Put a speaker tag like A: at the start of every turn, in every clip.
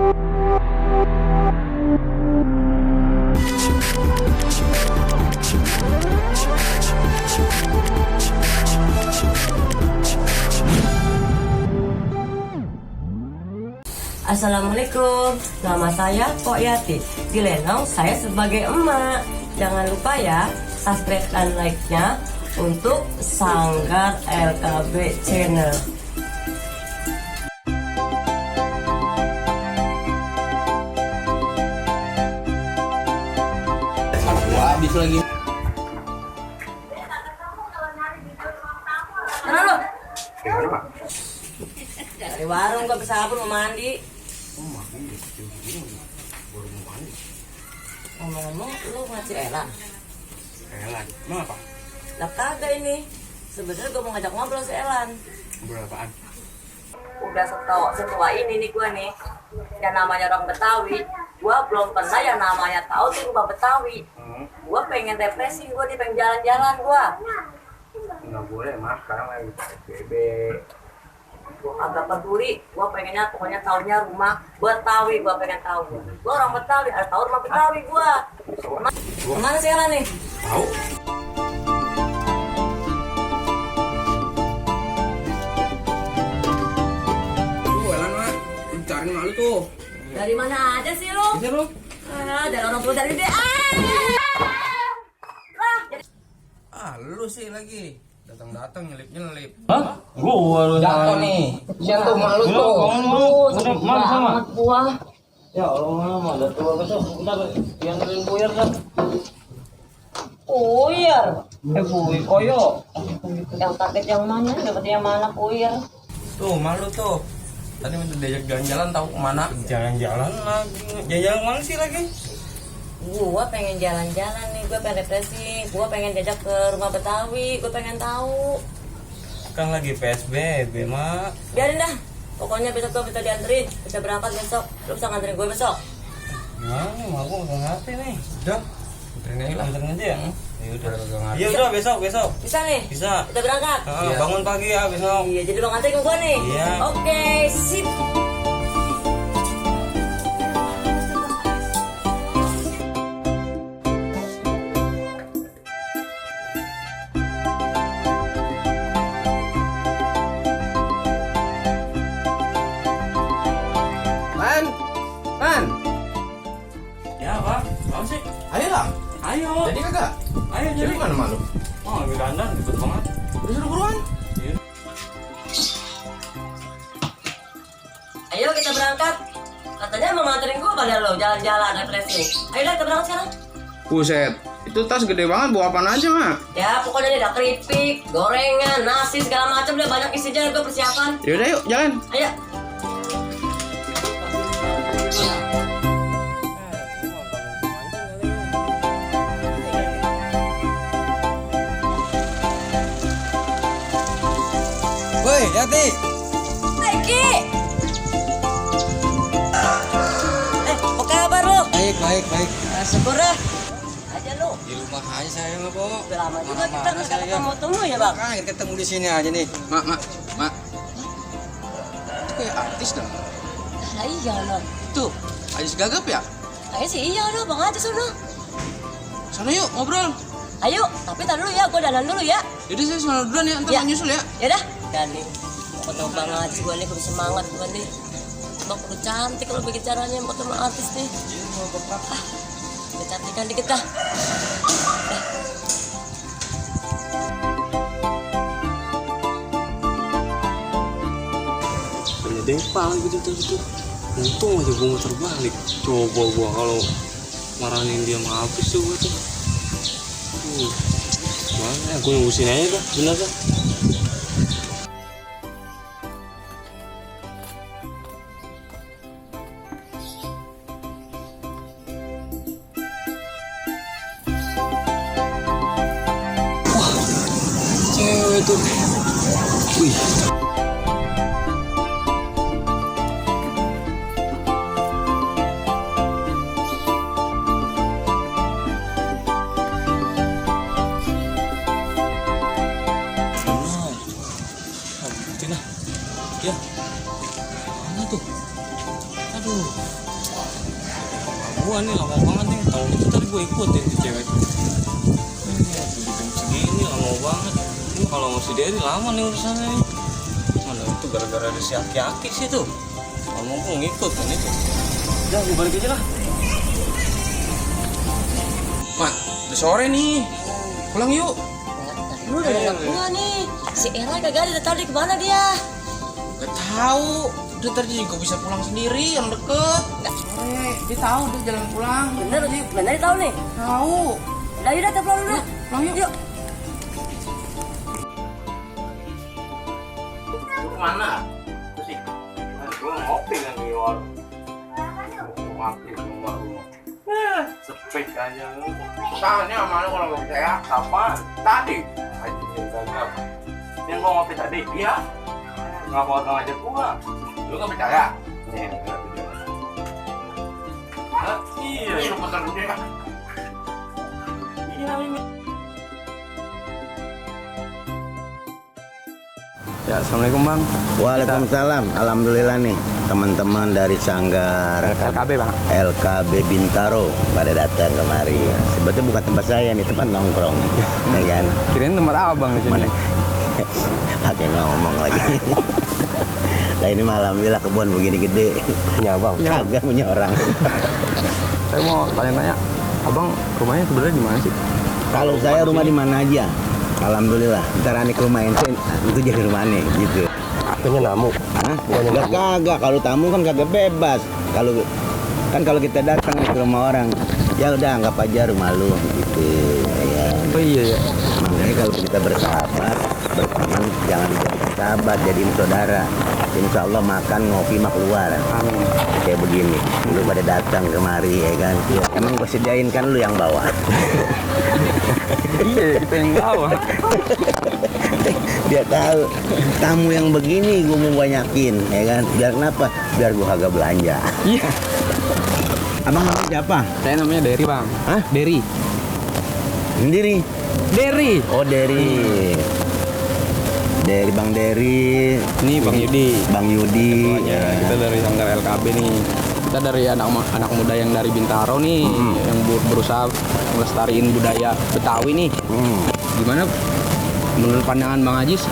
A: Assalamualaikum, nama saya Pok Yati. Di Lenong saya sebagai emak. Jangan lupa ya, subscribe dan like-nya untuk Sanggar LKB Channel.
B: Wah, habis lagi.
A: Mana lo? Dari warung gua bersabun mau mandi.
B: Baru mau mandi.
A: Ngomong-ngomong, lu ngasih Ella?
B: Elan, emang apa?
A: Lah kagak ini. Sebenarnya gua mau ngajak ngobrol si Elan.
B: Berapaan?
A: Udah setua ini nih gua nih. Yang namanya orang Betawi, gua belum pernah yang namanya tahu tuh rumah Betawi. Gua pengen refreshing, gua nih pengen jalan-jalan gua.
B: Nggak boleh, Mas. Sekarang lagi PSBB.
A: Gua agak peduli, gua pengennya pokoknya tahunya rumah Betawi, gua pengen tahu. Gua orang Betawi, harus tahu rumah Betawi gua. Kemana sih Elan nih?
B: Tahu? Tuh, Elan, Mak. Lu cari malu tuh.
A: Dari mana aja sih lu?
B: Bisa lu?
A: Dari orang tua dari dia.
B: Lu sih lagi. Datang-datang nyelip-nyelip.
C: Hah? Gua
B: Jatuh nih. Siapa tuh malu tuh?
C: Udah malu sama.
A: Gua.
C: Ya Allah, mah udah tua besok. Bentar, yang ngerin buyar kan.
A: Puyer.
C: Buy koyo.
A: Yang target yang mana? Dapat yang mana puyer?
B: Tuh, malu tuh. Tadi minta diajak jalan-jalan tahu kemana?
C: Jalan-jalan lagi. Jalan-jalan mana sih lagi?
A: Gua pengen jalan-jalan nih, gua pengen refreshing, gua pengen diajak ke rumah Betawi, gua pengen tahu.
C: Kan lagi PSBB, Mak.
A: Biarin dah, pokoknya besok gua bisa dianterin, bisa berangkat besok, lu bisa nganterin gue besok.
C: Gimana nih, mak gua nggak ngerti nih.
B: Udah. Anterin aja lah.
C: Anterin aja ya. Ya udah.
B: Udah.
C: Iya udah besok.
A: Bisa nih?
C: Bisa.
A: Kita berangkat?
B: Iya.
C: Bangun pagi ya besok.
A: Iya, jadi lu nganterin ke gua nih?
C: Iya.
A: Oke, sip.
B: Man.
C: Ya Pak, apa sih?
B: Ayo lah.
C: Ayo.
B: Jadi kagak?
C: Ayo
B: Jadi
C: jadi.
B: mana malu?
C: Oh lagi dandan, ribet banget.
B: Udah suruh buruan.
C: Iya.
A: Ayo kita berangkat. Katanya mau nganterin gua pada lo, jalan-jalan, refreshing. Ayo dah kita berangkat sekarang.
B: Buset. Itu tas gede banget, bawa apaan aja, Mak?
A: Ya pokoknya ada keripik, gorengan, nasi segala macam, udah banyak isinya gue persiapan.
B: Yaudah yuk, jalan.
A: Ayo.
B: Woi, Yati.
A: Lagi. Apa kabar lu?
B: Baik.
A: Syukur dah. Aja lu.
B: Di rumah aja saya nggak kok.
A: Udah lama juga kita nggak ketemu ya bang.
B: Makanya ketemu di sini aja nih. Mak. Itu kayak artis dong.
A: Nah, iya lo.
B: Tuh, Ajis Gagap ya?
A: Ayo sih iya lo, bang aja sono.
B: Sana yuk ngobrol.
A: Ayo, tapi tar dulu ya, gue dandan dulu ya.
B: Yaudah saya sana duluan ya, ntar
A: Ya.
B: mau nyusul ya.
A: Ya dah. Dan nih, mau ketemu bang Haji gue nih, kudu semangat gue nih. Bang kudu cantik kalau bikin caranya mau ketemu artis nih. Udah cantikan dikit dah.
C: Banyak dempal gitu. Untung aja gua nggak terbalik. Coba gua kalau marahin dia sama habis tuh gua tuh. Mana gua nungguin aja dah, bener dah.
B: Cewek tuh. Wih.
C: Ya. Mana tuh? Aduh. Gua nih lama banget nih, tahu itu tadi gua ikutin tuh cewek. Jam segini lama banget. Ini kalau masih Derry lama nih urusannya nih. Mana itu gara-gara ada si aki-aki sih tuh. Ngomong gua ngikut kan itu. Udah gua balik aja lah.
B: Mak, udah sore nih. Pulang yuk.
A: Lu udah datang gua nih. Si Era kagak ada, tahu dia kemana dia?
B: Gak tahu. Udah ntar dia juga bisa pulang sendiri, yang deket. Sore, dia tahu dia jalan pulang.
A: Bener dia tahu nih.
B: Tahu.
A: Udah yuk, kita pulang dulu.
B: Pulang yuk.
A: Yuk.
C: Lu kemana? Terus sih. Gua ngopi kan di warung. Ngopi rumah. Sepik aja lu. Tanya sama lu kalau mau percaya kapan? Tadi. Aja yang yang mau ngopi tadi? Iya. Nggak mau ngajak gua. Lu nggak percaya? Nih, nggak percaya. Iya. Lu pesan gue ya. Iya ini.
B: Ya, assalamualaikum bang.
D: Waalaikumsalam. Alhamdulillah nih teman-teman dari Sanggar
B: LKB bang.
D: LKB Bintaro pada datang kemari. Sebetulnya bukan tempat saya nih, tempat nongkrong. Ya kan?
B: Kirain tempat abang di sini.
D: Mana? Pakai ngomong lagi. Nah ini malam alhamdulillah kebun begini gede.
B: Punya abang.
D: Kagak punya orang.
B: Saya mau tanya-tanya, abang rumahnya sebenarnya di mana sih?
D: Kalau saya rumah di mana aja. Alhamdulillah. Ntar aneh ke rumah ente, itu jadi rumah aneh gitu.
B: Punya namu.
D: Hah? Enggak kagak. Kalau tamu kan kagak bebas. Kalau kita datang nih ke rumah orang, ya udah anggap aja rumah lu gitu. Ya.
B: Oh iya ya.
D: Makanya kalau kita bersahabat, berteman, jangan jadi sahabat, jadiin saudara. Insya Allah makan ngopi mah keluar.
B: Amin.
D: Kayak begini, lu pada datang kemari ya kan. Emang gue sediain kan lu yang bawa.
B: Iya, kita yang bawa.
D: Dia tahu tamu yang begini gue mau banyakin ya kan. Biar kenapa? Biar gue kagak belanja.
B: Iya.
D: Abang namanya siapa?
B: Saya namanya Derry bang.
D: Hah?
B: Derry.
D: Sendiri?
B: Derry.
D: Oh Derry. Dari Bang Derry.
B: Ini Bang Yudi.
D: Bang Yudi.
B: Ya, kita dari Sanggar LKB nih. Kita dari anak muda yang dari Bintaro nih, yang berusaha melestariin budaya Betawi nih. Gimana menurut pandangan Bang Ajis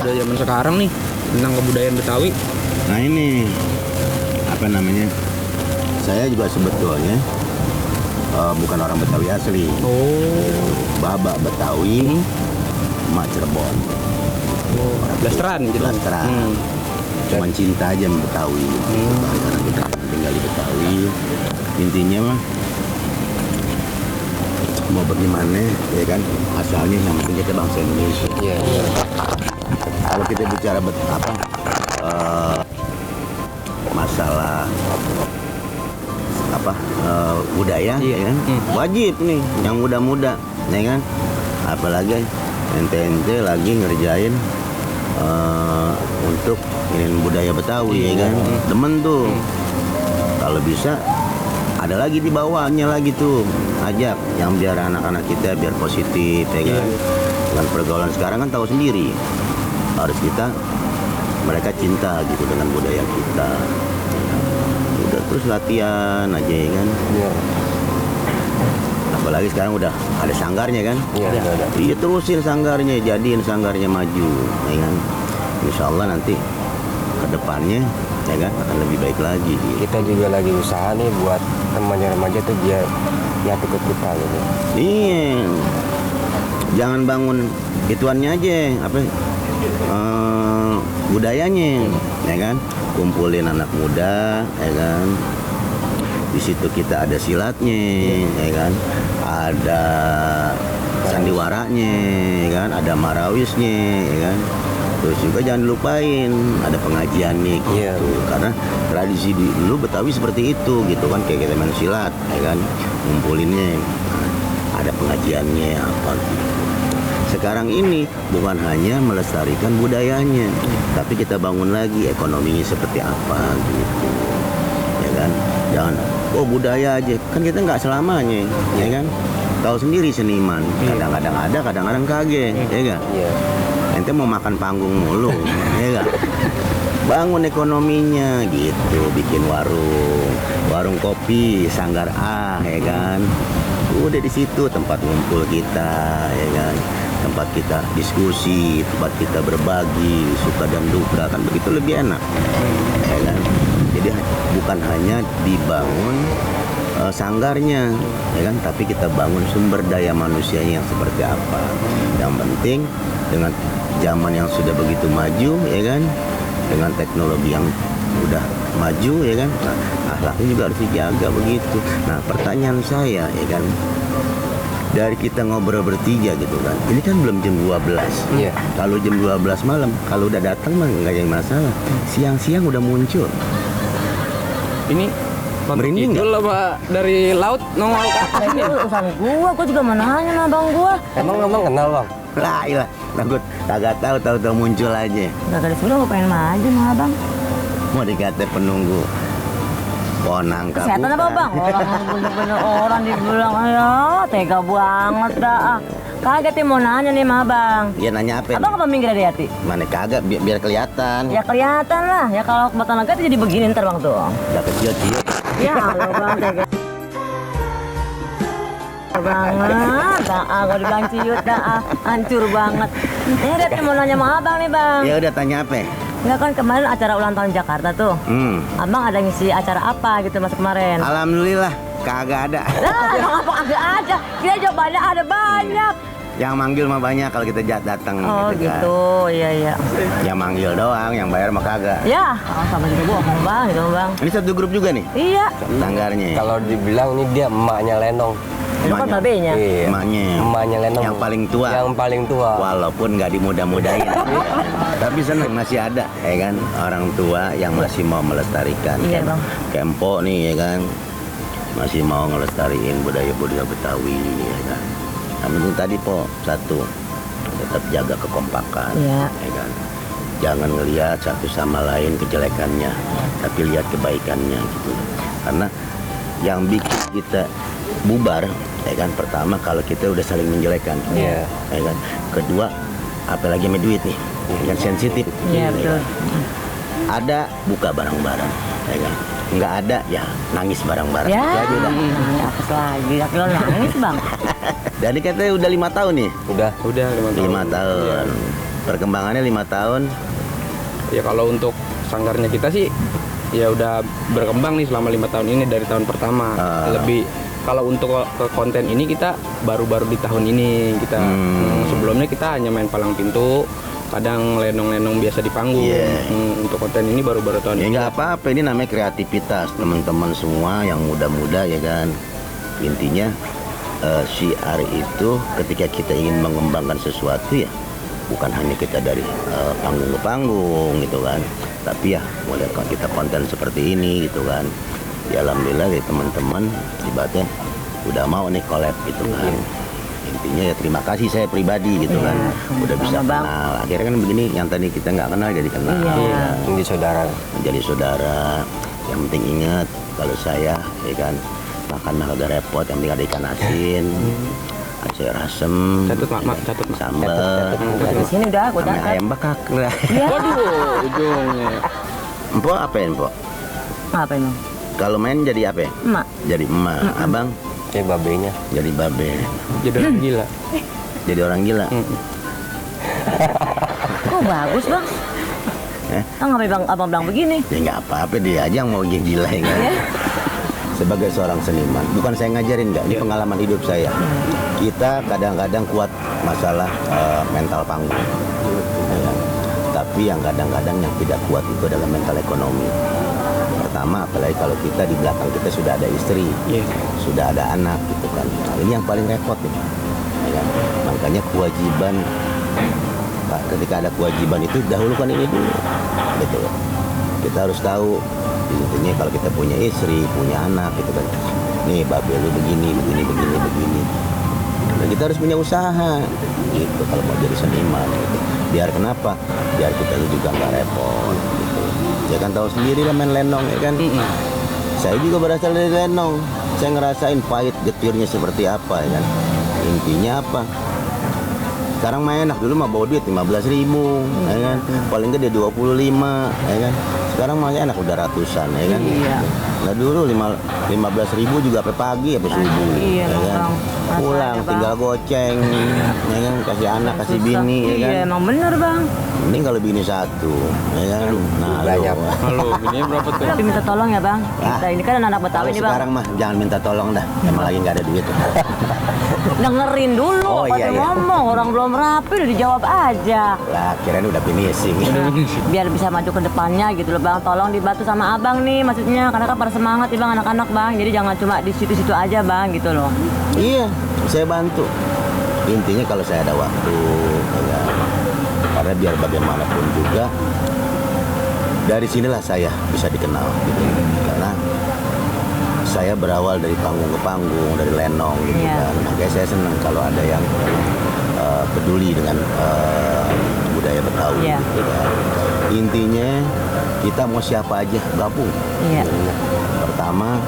B: budaya zaman sekarang nih tentang kebudayaan Betawi?
D: Nah ini apa namanya? Saya juga sebetulnya bukan orang Betawi asli.
B: Oh,
D: Baba Betawi, Mak Cirebon.
B: blasteran gitu.
D: Blasteran. Cuman cinta aja sama Betawi. Karena kita tinggal di Betawi. Intinya mah mau bagaimana ya kan, asalnya yang penting kita bangsa Indonesia.
B: Iya.
D: Kalau kita bicara masalah budaya ya kan, wajib nih yang muda-muda ya kan, apalagi ente lagi ngerjain untuk ini budaya Betawi ya kan, demen tuh. Kalau bisa ada lagi di bawahnya lagi tuh, ajak yang biar anak-anak kita biar positif ya kan. Dengan pergaulan sekarang kan tahu sendiri, harus mereka cinta gitu dengan budaya kita. Udah terus latihan aja ya kan. Apalagi sekarang udah ada sanggarnya kan. Iya terusin sanggarnya, jadiin sanggarnya maju ya kan. Insya Allah nanti ke depannya ya kan akan lebih baik lagi.
E: Kita juga lagi usaha nih buat remaja-remaja tuh biar nyatu ke kita gitu.
D: Iya, jangan bangun ituannya aja budayanya ya kan, kumpulin anak muda ya kan. Di situ kita ada silatnya ya kan, ada sandiwaranya ya kan, ada marawisnya ya kan. Terus juga jangan dilupain ada pengajian nih gitu. Karena tradisi dulu Betawi seperti itu gitu kan, kayak kita main silat ya kan, ngumpulinnya ada pengajiannya apa gitu. Sekarang ini bukan hanya melestarikan budayanya, tapi kita bangun lagi ekonominya seperti apa gitu ya kan. Jangan budaya aja, kan kita nggak selamanya ya kan. Tahu sendiri seniman, kadang-kadang ada, kadang-kadang kagak ya kan. Ente mau makan panggung mulu ya kan. bangun ekonominya gitu, bikin warung kopi Sanggar A, ya kan. Udah di situ tempat ngumpul kita, ya kan, tempat kita diskusi, tempat kita berbagi suka dan duka, kan begitu lebih enak, ya kan. Jadi bukan hanya dibangun sanggarnya, ya kan, tapi kita bangun sumber daya manusianya yang seperti apa. Yang penting dengan zaman yang sudah begitu maju, ya kan, dengan teknologi yang udah maju, ya kan, nah, akhlaknya juga harus dijaga begitu. Nah, pertanyaan saya, ya kan, dari kita ngobrol bertiga gitu kan, ini kan belum jam 12.
E: Iya.
D: Kalau jam 12 malam, kalau udah datang mah nggak ada masalah. Siang-siang udah muncul.
B: Ini
D: Merinding
B: itu lah Pak, dari laut nongol ke atas ini.
A: Urusan gua juga mau nanya sama abang gua.
E: Emang kenal bang?
D: Lah, ilah, takut kagak tahu muncul aja.
A: Gak disuruh gua pengen maju sama abang.
D: Mau dikata penunggu Ponangka.
A: Kesehatan apa bang? Orang bener-bener orang dibilang ya tega banget dah. Kagak mau nanya nih sama abang.
D: Ya nanya apa?
A: Abang apa minggir dari hati?
D: Mana kagak biar kelihatan.
A: Ya kelihatan lah. Ya kalau kebatan lega jadi begini ntar bang tuh.
D: Dapat ciut-ciut.
A: Ya halo bang tega banget. Dah, gua dibilang ciut dah, hancur banget. Ini dia mau nanya sama abang nih bang.
D: Ya udah tanya apa?
A: Enggak kan kemarin acara ulang tahun Jakarta tuh. Abang ada ngisi acara apa gitu masa kemarin?
D: Alhamdulillah kagak ada.
A: Lah, apa kagak ada? Dia jawabannya ada banyak.
D: Yang manggil mah banyak kalau kita datang
A: Oh
D: gitu kan.
A: gitu, iya.
D: Yang manggil doang, yang bayar mah kagak.
A: Ya, sama juga bohong bang, gitu bang.
D: Ini satu grup juga nih
A: Iya.
D: tanggarnya.
E: Kalau dibilang ini dia emaknya Lenong.
A: Itu kan
D: Emaknya.
A: babenya.
E: Iya.
D: Emaknya.
E: Emaknya Lenong.
D: Yang paling tua.
E: Yang paling tua.
D: Walaupun nggak dimudah-mudahin. Tapi senang masih ada, ya kan, orang tua yang masih mau melestarikan.
A: Iya,
D: Kayak
A: Bang.
D: Kempo nih, ya kan, masih mau ngelestariin budaya-budaya Betawi, ya kan. Yang penting tadi po satu, tetap jaga kekompakan,
A: Iya.
D: ya kan. Jangan ngelihat satu sama lain kejelekannya, tapi lihat kebaikannya gitu. Karena yang bikin kita bubar, ya kan, pertama kalau kita udah saling menjelekan,
E: Iya.
D: ya kan. Kedua, apalagi sama duit nih, yang sensitif.
A: Iya
D: ya
A: betul.
D: kan? Ada buka barang-barang, ya kan. Nggak ada ya nangis barang-barang.
A: Ya,
D: Itu aja udah.
A: apa lagi? Laki lo nangis bang.
D: Jadi katanya udah 5 tahun nih.
E: Udah.
B: Udah
D: 5 tahun. Perkembangannya 5 tahun.
B: Ya kalau untuk sanggarnya kita sih ya udah berkembang nih selama 5 tahun ini dari tahun pertama. Lebih kalau untuk ke konten ini kita baru-baru di tahun ini kita. Sebelumnya kita hanya main palang pintu, kadang lenong-lenong biasa di panggung.
D: Iya.
B: Untuk konten ini baru-baru tahun
D: Ya
B: ini.
D: nggak apa-apa, ini namanya kreativitas teman-teman semua yang muda-muda, ya kan. Intinya syiar itu ketika kita ingin mengembangkan sesuatu ya bukan hanya kita dari panggung ke panggung gitu kan, tapi ya mulai kita konten seperti ini gitu kan. Ya alhamdulillah dari teman-teman ibaratnya udah mau nih collab gitu kan. Intinya ya terima kasih saya pribadi gitu kan, udah bisa
A: Bang.
D: kenal. Akhirnya kan begini, yang tadi kita nggak kenal jadi kenal.
A: Iya.
E: Ini saudara.
D: Menjadi saudara. Yang penting ingat kalau saya, ya kan, makan mah kagak repot, yang penting ada ikan asin, sayur asem,
B: Catat, Mak, catat, Mak.
D: sambal,
A: Di sini udah, gua
D: sama
A: catat.
D: ayam bakak.
A: Iya.
B: Waduh, ujungnya.
D: Empo apa ya, Empo?
A: Apa emang?
D: Kalau main jadi apa ya?
A: Emak.
D: Jadi emak. Abang
E: Kayak babenya.
D: jadi babe.
B: Jadi orang gila.
D: Jadi orang gila.
A: Oh bagus bang. Ngapain bang abang bilang begini?
D: Ya nggak apa-apa, dia aja yang mau gila, ya kan? Sebagai seorang seniman, bukan saya ngajarin, nggak, ini pengalaman hidup saya. Kita kadang-kadang kuat masalah mental panggung, ya kan? Tapi yang kadang-kadang yang tidak kuat itu adalah mental ekonomi. Pertama, apalagi kalau kita di belakang kita sudah ada istri, sudah ada anak gitu kan. Nah, ini yang paling repot nih, ya kan? Makanya kewajiban, ketika ada kewajiban itu dahulukan ini dulu, gitu. Kita harus tahu, intinya kalau kita punya istri, punya anak gitu kan. Nih babe lu begini. Dan kita harus punya usaha, gitu. Kalau mau jadi seniman, gitu. Biar kenapa? Biar kita juga nggak repot, gitu. Ya kan tahu sendiri lah main lenong, ya kan. Saya juga berasal dari lenong. Saya ngerasain pahit getirnya seperti apa, ya kan. Intinya apa? Sekarang mah enak, dulu mah bawa duit 15.000, ya kan? Paling gede 25, ya kan? Sekarang mah enak udah ratusan, ya kan?
A: Iya.
D: Nah dulu 15.000 juga sampai pagi sampai subuh,
A: Iya,
D: ya kan?
A: Bang.
D: Pulang
A: Rasanya, Bang.
D: tinggal goceng, ya kan? Kasih anak, kasih
A: Susah.
D: bini, ya kan?
A: Iya, emang bener bang.
D: Mending kalau bini satu, ya kan? Nah,
E: banyak.
D: lo.
B: Halo, bininya berapa tuh?
A: Tapi minta tolong ya bang. Kita ini kan anak
D: Kalau
A: Betawi nih bang.
D: sekarang mah jangan minta tolong dah, emang lagi nggak ada duit.
A: Dengerin dulu
D: Oh,
A: apa
D: iya,
A: dia
D: iya.
A: ngomong. Orang belum rapi udah dijawab aja.
D: Lah, kirain udah finishing.
A: Biar bisa maju ke depannya gitu loh bang. Tolong dibantu sama abang nih maksudnya. Karena kan pada semangat nih bang anak-anak bang. Jadi jangan cuma di situ-situ aja bang gitu loh.
D: Iya, saya bantu. Intinya kalau saya ada waktu, ya, karena biar bagaimanapun juga dari sinilah saya bisa dikenal, gitu. Karena saya berawal dari panggung ke panggung, dari lenong, gitu
A: Iya.
D: kan. Makanya saya senang kalau ada yang peduli dengan budaya Betawi,
A: Iya.
D: gitu kan. Intinya kita mau siapa aja gabung.
A: Iya.
D: Pertama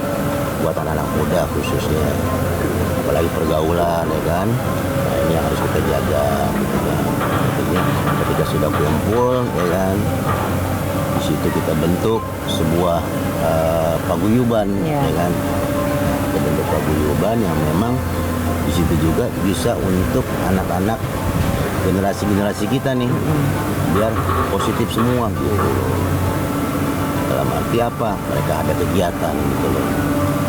D: buat anak-anak muda khususnya, apalagi pergaulan, ya kan. Nah, ini yang harus kita jaga, gitu kan. Artinya ketika sudah kumpul, ya kan, di situ kita bentuk sebuah paguyuban,
A: Iya.
D: ya kan. Kita bentuk paguyuban yang memang di situ juga bisa untuk anak-anak generasi-generasi kita nih, biar positif semua gitu. Dalam arti apa? Mereka ada kegiatan gitu loh.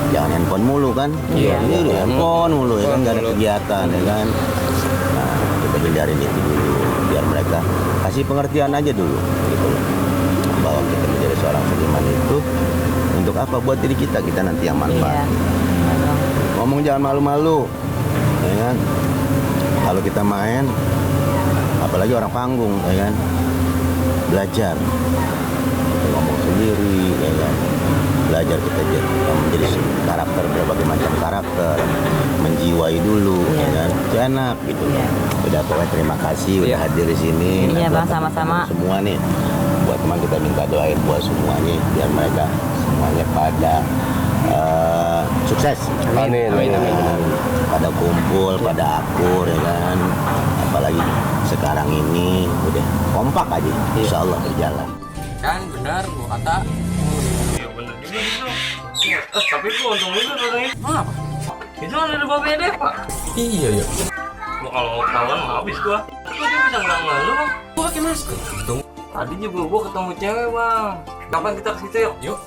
D: Jangan handphone mulu kan?
B: Iya.
D: Ini handphone mulu ya kan, nggak ada kegiatan ya kan. Nah, kita hindarin itu dulu biar mereka kasih pengertian aja dulu gitu loh. Bahwa kita menjadi seorang seniman itu untuk apa? Buat diri kita, kita nanti yang manfaat.
A: Iya. Iya, Bang.
D: Ngomong jangan malu-malu, ya kan? Kalau kita main, apalagi orang panggung, ya kan? Belajar, kita ngomong sendiri, ya kan? Belajar kita menjadi karakter, berbagai macam karakter, menjiwai dulu, ya kan? Itu enak gitu.
A: Iya.
D: Udah pokoknya terima kasih udah
B: Iya.
D: hadir di sini.
A: Iya,
D: Nah, buat
A: Bang, sama-sama.
D: teman-teman semua nih, buat teman kita minta doain buat semuanya biar mereka semuanya pada sukses.
E: Amin, amin, amin.
D: Pada kumpul, pada akur, ya kan. Apalagi sekarang ini udah kompak aja, insya Allah berjalan.
B: Kan benar gua kata.
C: Iya bener juga gitu. Tapi gua untung juga tuh nih.
B: Apa?
C: Itu kan ada babe deh pak.
B: Iya ya.
C: Gua kalau mau ketahuan habis gua. Kok dia bisa nggak lu bang?
B: Gua pakai masker. Tuh.
C: Tadi juga gua ketemu cewek bang. Kapan kita ke situ yuk?
B: Yuk.